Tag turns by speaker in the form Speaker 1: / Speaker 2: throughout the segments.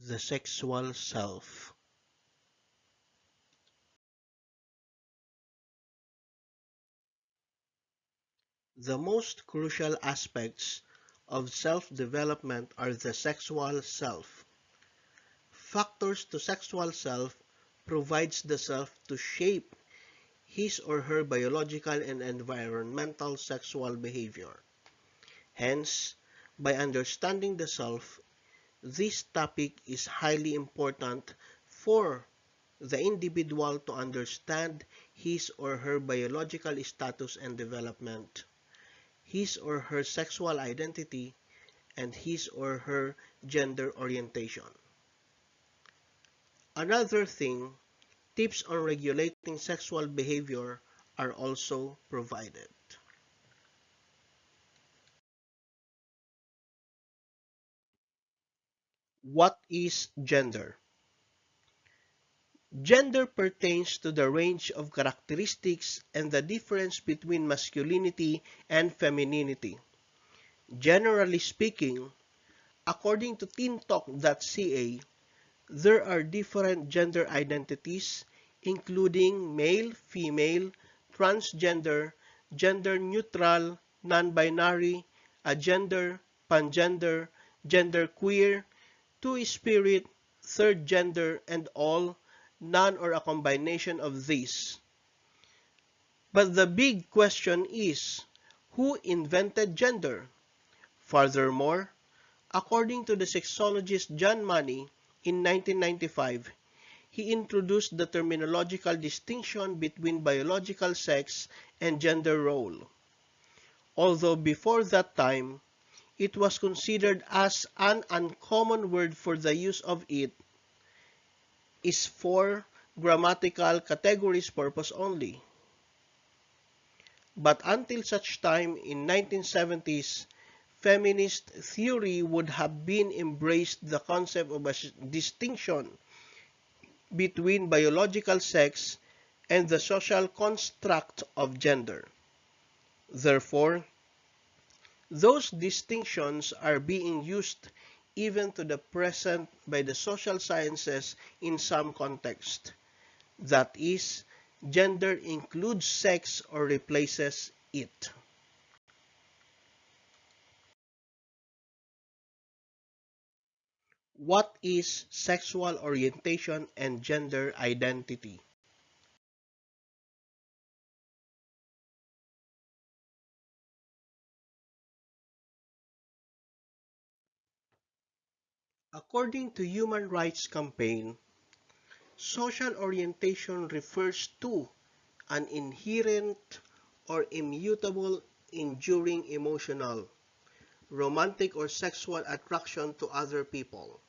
Speaker 1: The sexual self. The most crucial aspects of self-development are the sexual self. Factors to sexual self provides the self to shape his or her biological and environmental sexual behavior. Hence, by understanding the self, this topic is highly important for the individual to understand his or her biological status and development, his or her sexual identity, and his or her gender orientation. Another thing, tips on regulating sexual behavior are also provided. What is gender? Gender pertains to the range of characteristics and the difference between masculinity and femininity. Generally speaking, according to teentalk.ca, there are different gender identities, including male, female, transgender, gender neutral, non-binary, agender, pangender, genderqueer, two-spirit, third gender, and all, none or a combination of these. But the big question is, who invented gender? Furthermore, according to the sexologist John Money, in 1995, he introduced the terminological distinction between biological sex and gender role. Although before that time, it was considered as an uncommon word for the use of it is for grammatical categories purpose only. But until such time in 1970s, feminist theory would have been embraced the concept of a distinction between biological sex and the social construct of gender. Therefore, those distinctions are being used even to the present by the social sciences in some context. That is, gender includes sex or replaces it. What is sexual orientation and gender identity? According to Human Rights Campaign, social orientation refers to an inherent or immutable, enduring emotional, romantic or sexual attraction to other people.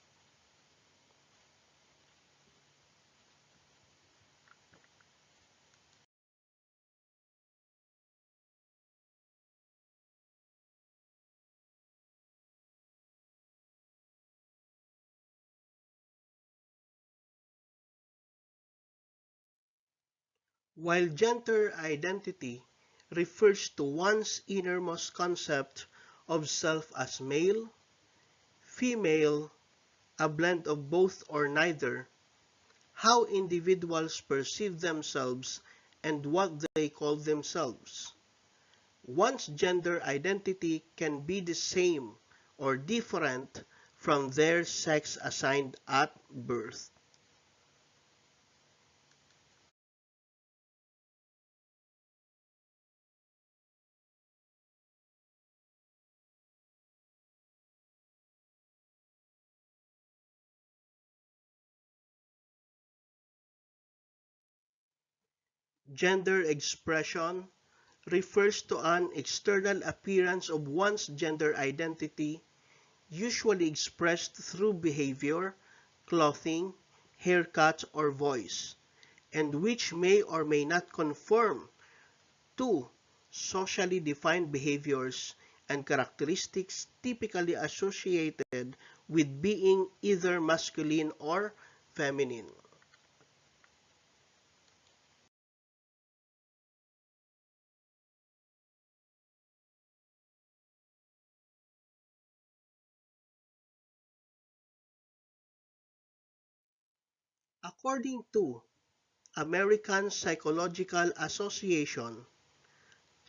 Speaker 1: While gender identity refers to one's innermost concept of self as male, female, a blend of both or neither, how individuals perceive themselves and what they call themselves. One's gender identity can be the same or different from their sex assigned at birth. Gender expression refers to an external appearance of one's gender identity, usually expressed through behavior, clothing, haircut, or voice, and which may or may not conform to socially defined behaviors and characteristics typically associated with being either masculine or feminine. According to American Psychological Association,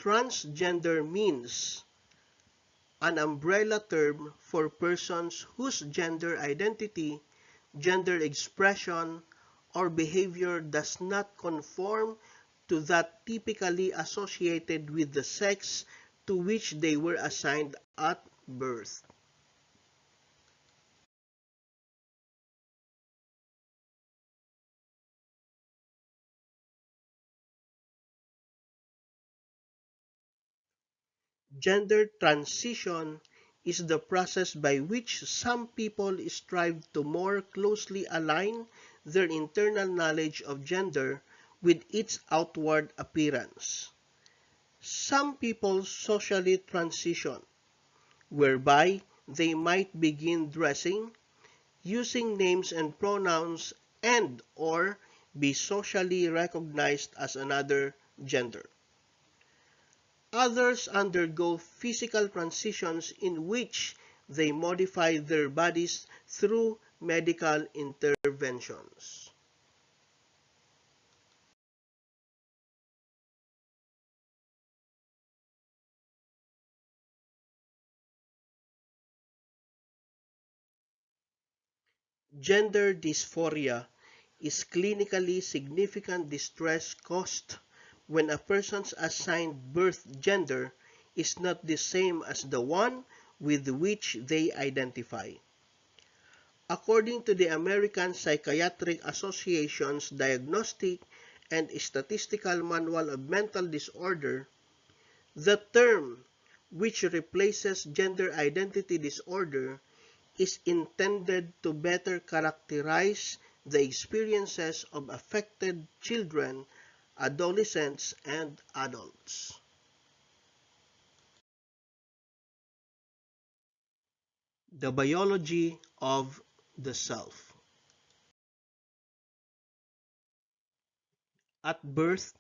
Speaker 1: transgender means an umbrella term for persons whose gender identity, gender expression, or behavior does not conform to that typically associated with the sex to which they were assigned at birth. Gender transition is the process by which some people strive to more closely align their internal knowledge of gender with its outward appearance. Some people socially transition, whereby they might begin dressing, using names and pronouns, and/or be socially recognized as another gender. Others undergo physical transitions in which they modify their bodies through medical interventions. Gender dysphoria is clinically significant distress caused when a person's assigned birth gender is not the same as the one with which they identify. According to the American Psychiatric Association's Diagnostic and Statistical Manual of Mental Disorder, the term, which replaces gender identity disorder, is intended to better characterize the experiences of affected children, adolescents, and adults. The biology of the self. At birth,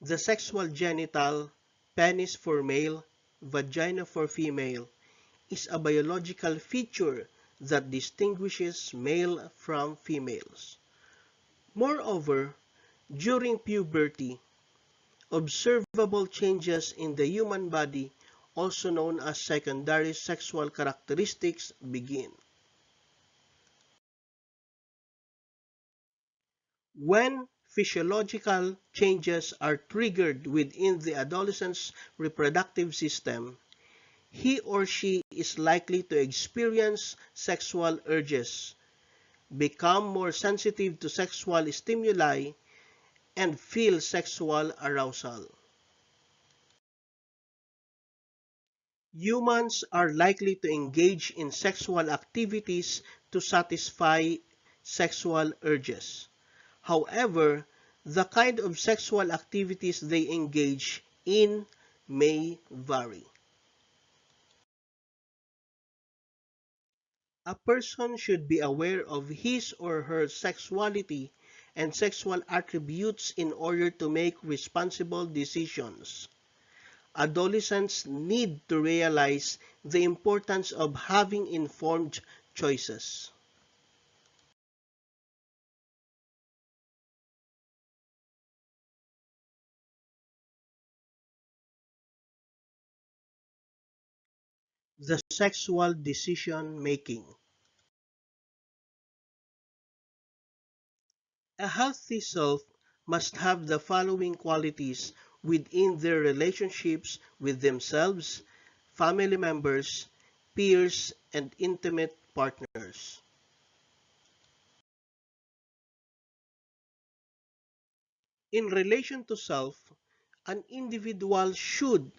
Speaker 1: the sexual genital, penis for male, vagina for female, is a biological feature that distinguishes male from females. Moreover, during puberty, observable changes in the human body, also known as secondary sexual characteristics, begin. When physiological changes are triggered within the adolescent's reproductive system, he or she is likely to experience sexual urges, become more sensitive to sexual stimuli, and feel sexual arousal. Humans are likely to engage in sexual activities to satisfy sexual urges. However, the kind of sexual activities they engage in may vary. A person should be aware of his or her sexuality and sexual attributes in order to make responsible decisions. Adolescents need to realize the importance of having informed choices. The sexual decision making. A healthy self must have the following qualities within their relationships with themselves, family members, peers, and intimate partners. In relation to self, an individual should,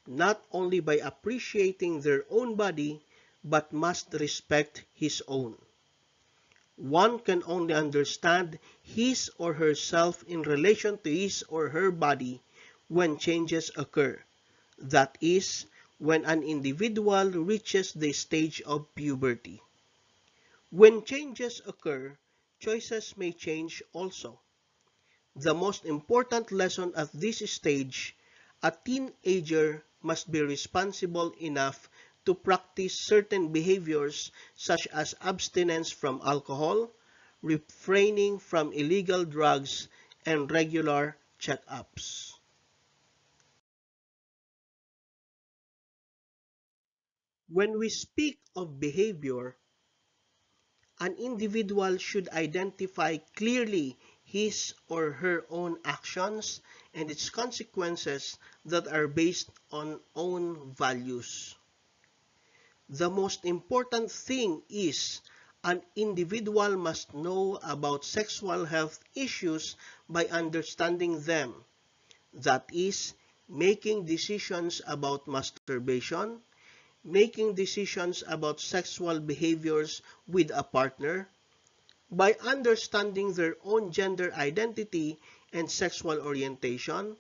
Speaker 1: not only by appreciating their own body, but must respect his own. One can only understand his or herself in relation to his or her body when changes occur. That is, when an individual reaches the stage of puberty. When changes occur, choices may change also. The most important lesson at this stage, a teenager must be responsible enough to practice certain behaviors such as abstinence from alcohol, refraining from illegal drugs, and regular checkups. When we speak of behavior, an individual should identify clearly his or her own actions and its consequences that are based on own values. The most important thing is an individual must know about sexual health issues by understanding them. That is, making decisions about masturbation, making decisions about sexual behaviors with a partner, by understanding their own gender identity and sexual orientation,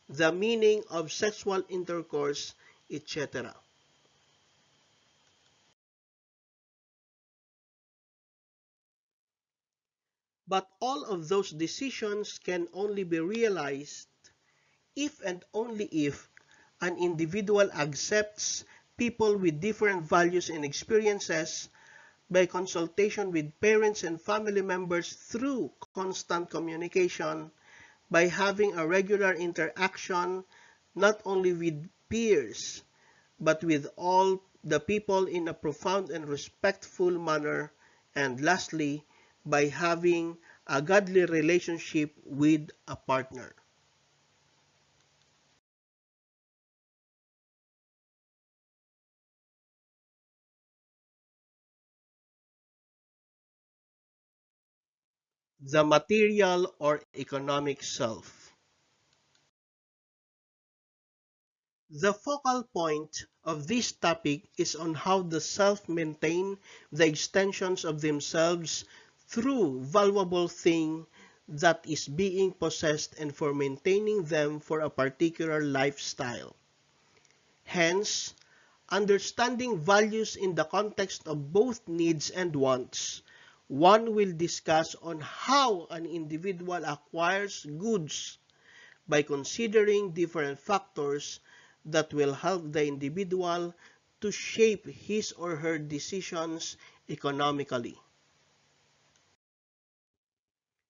Speaker 1: the meaning of sexual intercourse, etc. But all of those decisions can only be realized if and only if an individual accepts people with different values and experiences by consultation with parents and family members through constant communication, by having a regular interaction not only with peers, but with all the people in a profound and respectful manner, and lastly, by having a godly relationship with a partner. The material or economic self. The focal point of this topic is on how the self maintain the extensions of themselves through valuable thing that is being possessed and for maintaining them for a particular lifestyle. Hence, understanding values in the context of both needs and wants, one will discuss on how an individual acquires goods by considering different factors that will help the individual to shape his or her decisions economically.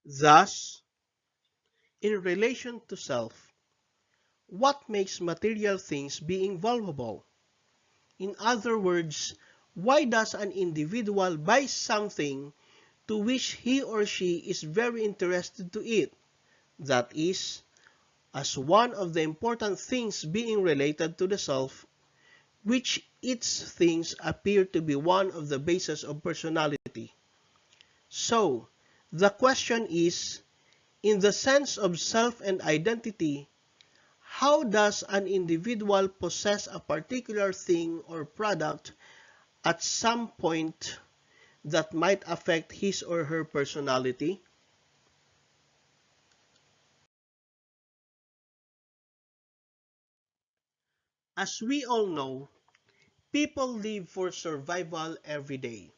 Speaker 1: Thus, in relation to self, what makes material things being valuable? In other words, why does an individual buy something to which he or she is very interested to it? That is, as one of the important things being related to the self, which its things appear to be one of the bases of personality. So, the question is, in the sense of self and identity, how does an individual possess a particular thing or product at some point that might affect his or her personality? As we all know, people live for survival every day.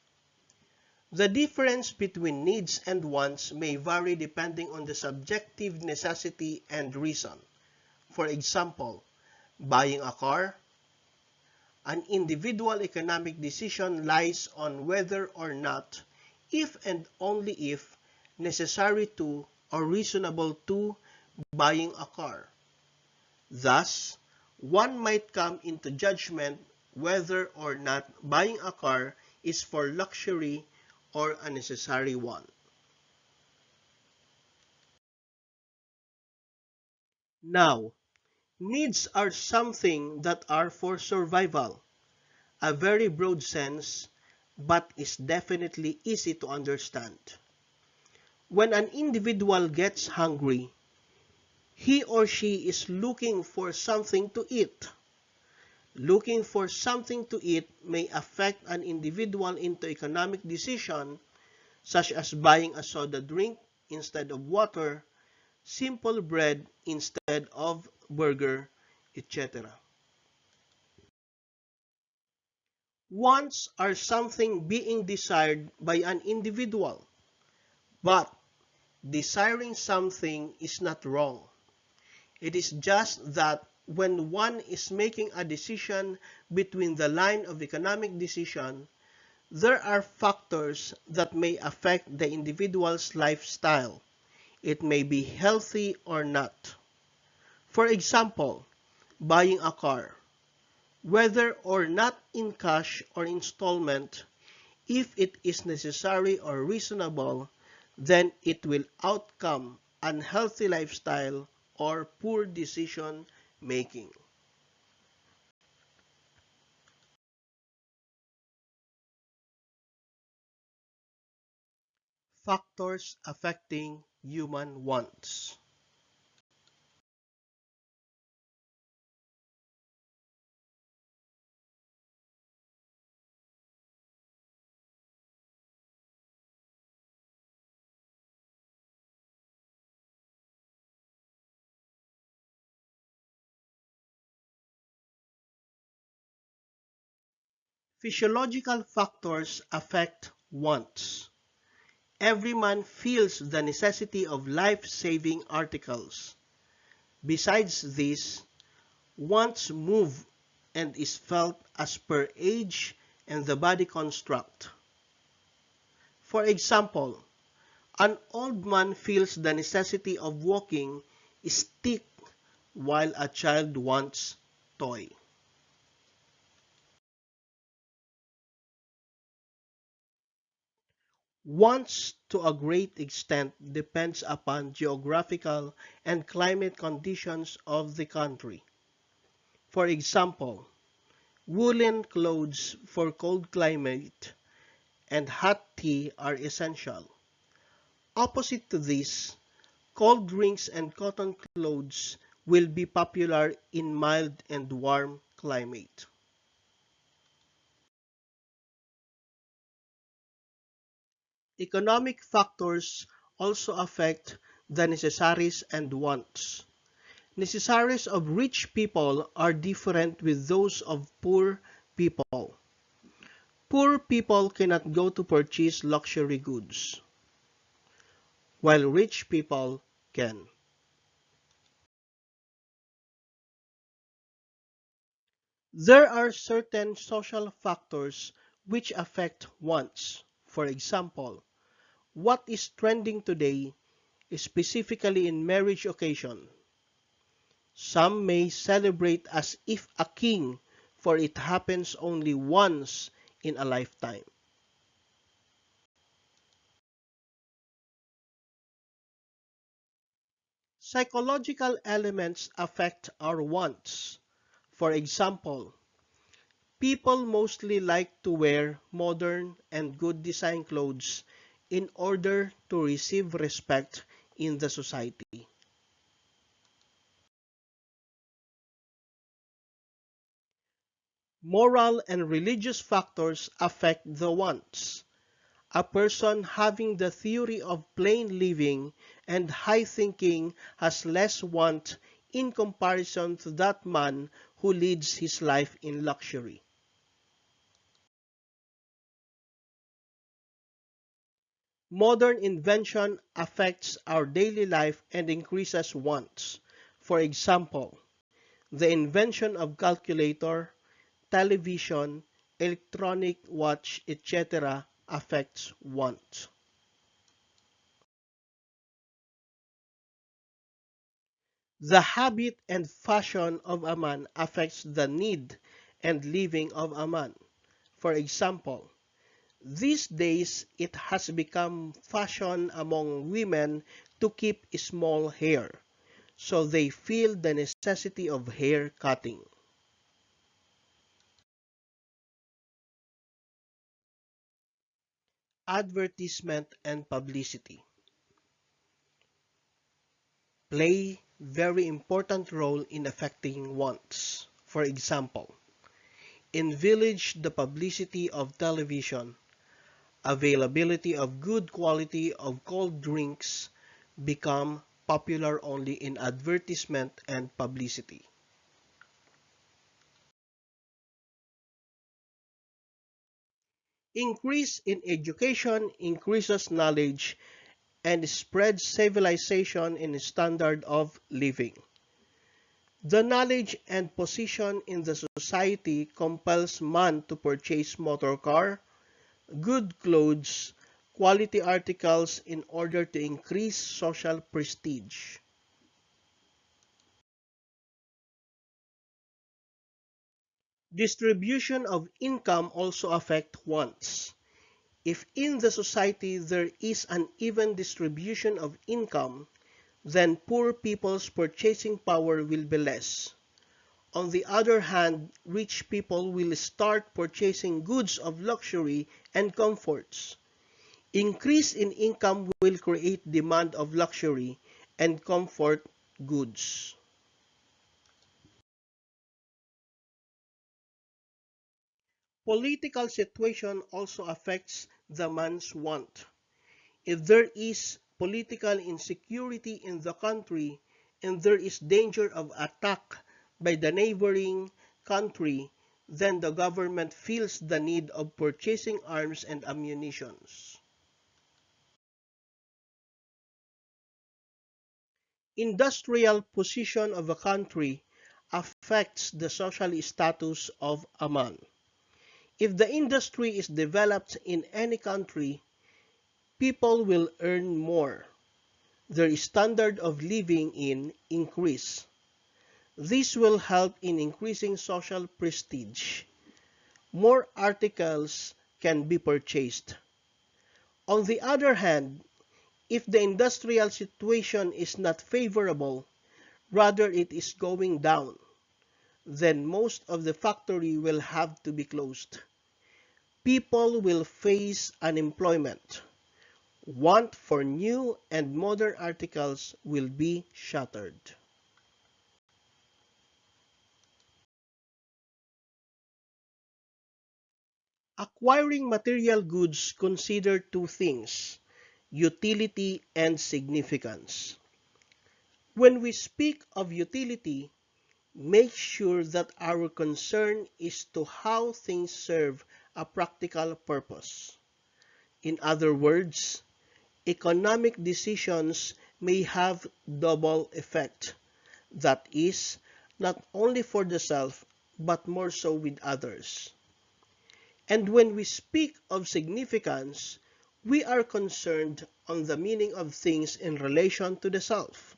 Speaker 1: The difference between needs and wants may vary depending on the subjective necessity and reason. For example, buying a car. An individual economic decision lies on whether or not, if and only if, necessary to or reasonable to buying a car. Thus, one might come into judgment whether or not buying a car is for luxury or a necessary one. Now, needs are something that are for survival, a very broad sense, but is definitely easy to understand. When an individual gets hungry, he or she is looking for something to eat. Looking for something to eat may affect an individual into economic decision such as buying a soda drink instead of water, simple bread instead of burger, etc. Wants are something being desired by an individual, but desiring something is not wrong. It is just that when one is making a decision between the line of economic decision, There are factors that may affect the individual's lifestyle. It may be healthy or not. For example, buying a car, whether or not in cash or installment, if it is necessary or reasonable, then it will outcome unhealthy lifestyle or poor decision making. Factors affecting human wants. Physiological factors affect wants. Every man feels the necessity of life-saving articles. Besides this, wants move and is felt as per age and the body construct. For example, an old man feels the necessity of walking stick while a child wants toy. Wants to a great extent depends upon geographical and climate conditions of the country. For example, woolen clothes for cold climate and hot tea are essential. Opposite to this, cold drinks and cotton clothes will be popular in mild and warm climate. Economic factors also affect the necessaries and wants. Necessaries of rich people are different with those of poor people. Poor people cannot go to purchase luxury goods, while rich people can. There are certain social factors which affect wants. For example, what is trending today, specifically in marriage occasion. Some may celebrate as if a king, for it happens only once in a lifetime. Psychological elements affect our wants. For example, people mostly like to wear modern and good design clothes in order to receive respect in the society. Moral and religious factors affect the wants. A person having the theory of plain living and high thinking has less want in comparison to that man who leads his life in luxury. Modern invention affects our daily life and increases wants. For example, the invention of calculator, television, electronic watch, etc. affects wants. The habit and fashion of a man affects the need and living of a man. For example, these days it has become fashion among women to keep small hair, so they feel the necessity of hair cutting. Advertisement and publicity play very important role in affecting wants. For example, in village the publicity of television, availability of good quality of cold drinks become popular only in advertisement and publicity. Increase in education increases knowledge and spreads civilization in standard of living. The knowledge and position in the society compels man to purchase motor car, good clothes, quality articles in order to increase social prestige. Distribution of income also affects wants. If in the society there is an even distribution of income, then poor people's purchasing power will be less. On the other hand, rich people will start purchasing goods of luxury and comforts. Increase in income will create demand of luxury and comfort goods. Political situation also affects the man's want. If there is political insecurity in the country and there is danger of attack by the neighboring country, then the government feels the need of purchasing arms and ammunitions. Industrial position of a country affects the social status of a man. If the industry is developed in any country, people will earn more. Their standard of living in increase. This will help in increasing social prestige. More articles can be purchased. On the other hand, if the industrial situation is not favorable, rather it is going down, then most of the factory will have to be closed. People will face unemployment. Want for new and modern articles will be shattered. Acquiring material goods consider two things: utility and significance. When we speak of utility, make sure that our concern is to how things serve a practical purpose. In other words, economic decisions may have double effect. That is, not only for the self, but more so with others. And when we speak of significance, we are concerned on the meaning of things in relation to the self.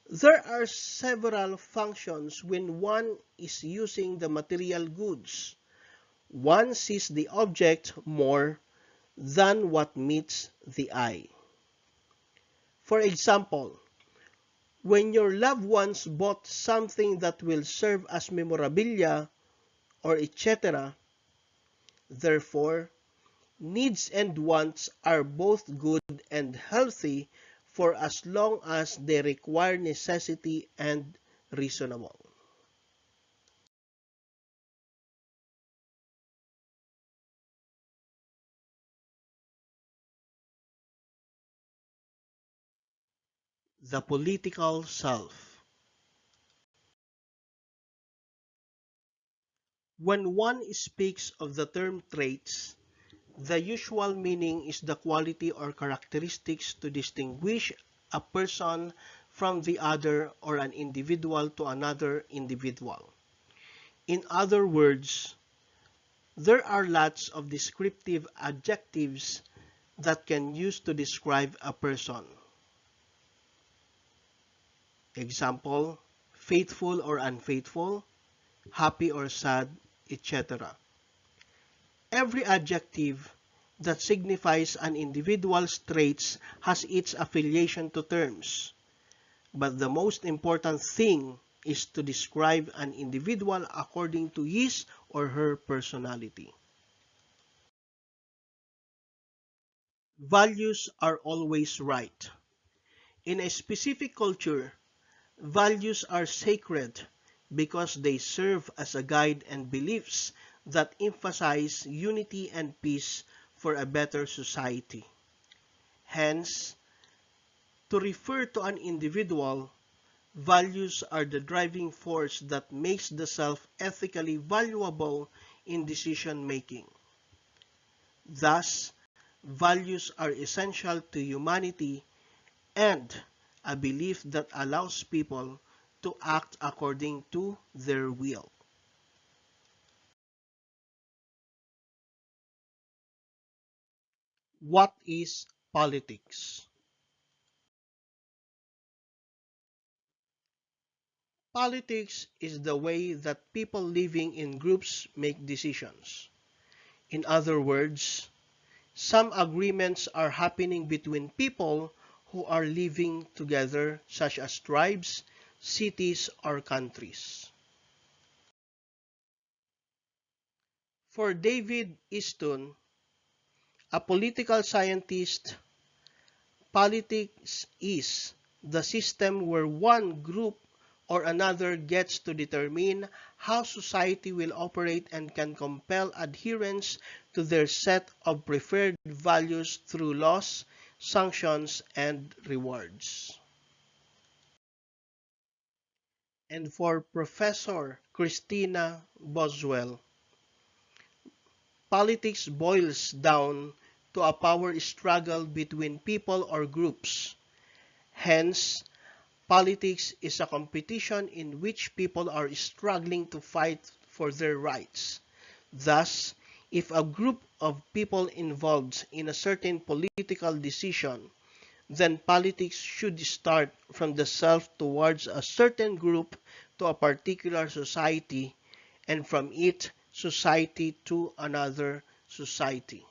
Speaker 1: There are several functions when one is using the material goods. One sees the object more than what meets the eye. For example, when your loved ones bought something that will serve as memorabilia or etc., therefore, needs and wants are both good and healthy for as long as they require necessity and reasonable. The political self. When one speaks of the term traits, the usual meaning is the quality or characteristics to distinguish a person from the other or an individual to another individual. In other words, there are lots of descriptive adjectives that can use to describe a person. Example, faithful or unfaithful, happy or sad, etc. Every adjective that signifies an individual's traits has its affiliation to terms, but the most important thing is to describe an individual according to his or her personality. Values are always right. In a specific culture, values are sacred because they serve as a guide and beliefs that emphasize unity and peace for a better society. Hence, to refer to an individual, values are the driving force that makes the self ethically valuable in decision making. Thus, values are essential to humanity and a belief that allows people to act according to their will. What is politics? Politics is the way that people living in groups make decisions. In other words, some agreements are happening between people who are living together, such as tribes, cities, or countries. For David Easton, a political scientist, politics is the system where one group or another gets to determine how society will operate and can compel adherence to their set of preferred values through laws, sanctions, and rewards. And for Professor Christina Boswell, politics boils down to a power struggle between people or groups. Hence, politics is a competition in which people are struggling to fight for their rights. Thus, if a group of people involved in a certain political decision, then politics should start from the self towards a certain group to a particular society, and from it, society to another society.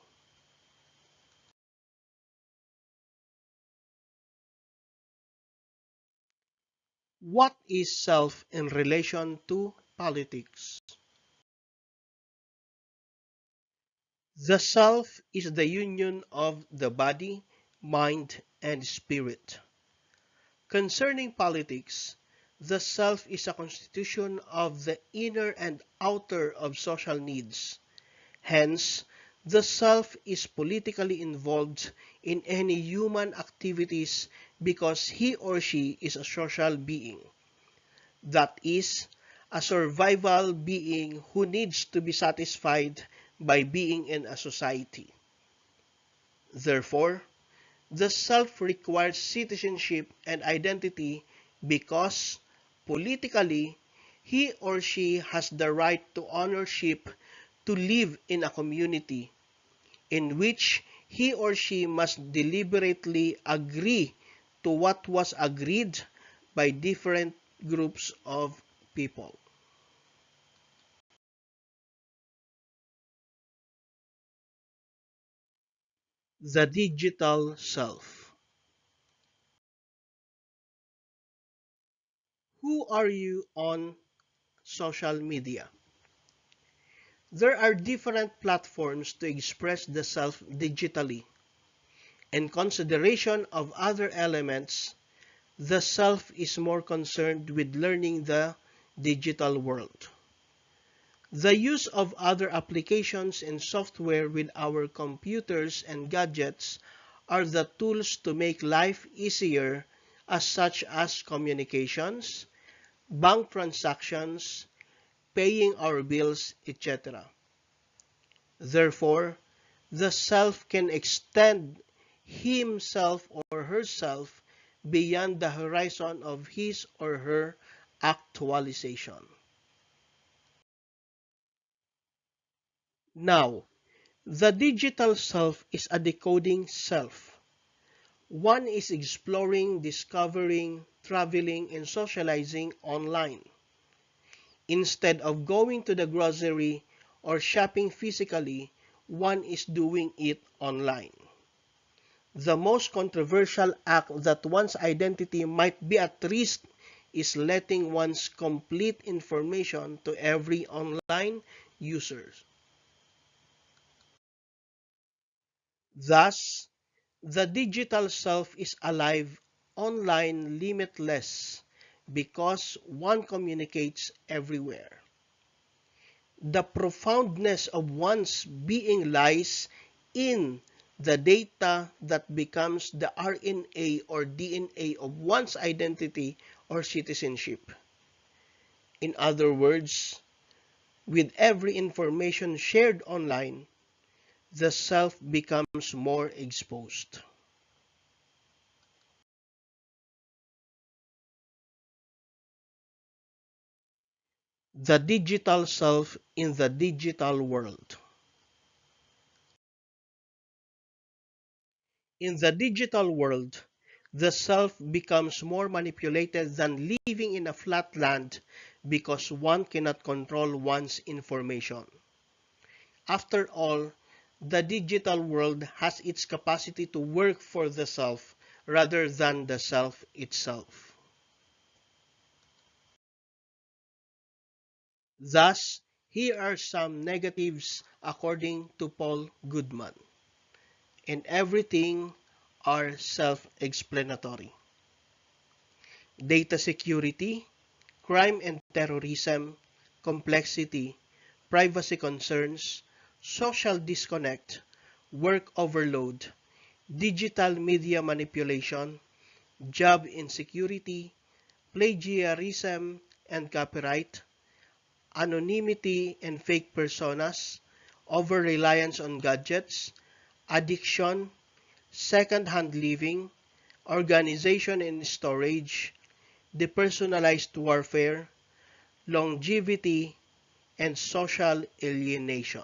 Speaker 1: What is self in relation to politics? The self is the union of the body, mind, and spirit. Concerning politics, the self is a constitution of the inner and outer of social needs. Hence, the self is politically involved in any human activities because he or she is a social being. That is, a survival being who needs to be satisfied by being in a society. Therefore, the self requires citizenship and identity because, politically, he or she has the right to ownership to live in a community in which he or she must deliberately agree to what was agreed by different groups of people. The digital self. Who are you on social media? There are different platforms to express the self digitally. In consideration of other elements, the self is more concerned with learning the digital world. The use of other applications and software with our computers and gadgets are the tools to make life easier, as such as communications, bank transactions, paying our bills, etc. Therefore, the self can extend himself or herself beyond the horizon of his or her actualization. Now, the digital self is a decoding self. One is exploring, discovering, traveling, and socializing online. Instead of going to the grocery or shopping physically, one is doing it online. The most controversial act that one's identity might be at risk is letting one's complete information to every online user. Thus, the digital self is alive, online, limitless, because one communicates everywhere. The profoundness of one's being lies in the data that becomes the RNA or DNA of one's identity or citizenship. In other words, with every information shared online, the self becomes more exposed. The digital self in the digital world. In the digital world, the self becomes more manipulated than living in a flat land because one cannot control one's information. After all, the digital world has its capacity to work for the self rather than the self itself. Thus, here are some negatives according to Paul Goodman. And everything are self-explanatory. Data security, crime and terrorism, complexity, privacy concerns, social disconnect, work overload, digital media manipulation, job insecurity, plagiarism and copyright, anonymity and fake personas, over-reliance on gadgets, addiction, second-hand living, organization and storage, depersonalized warfare, longevity, and social alienation.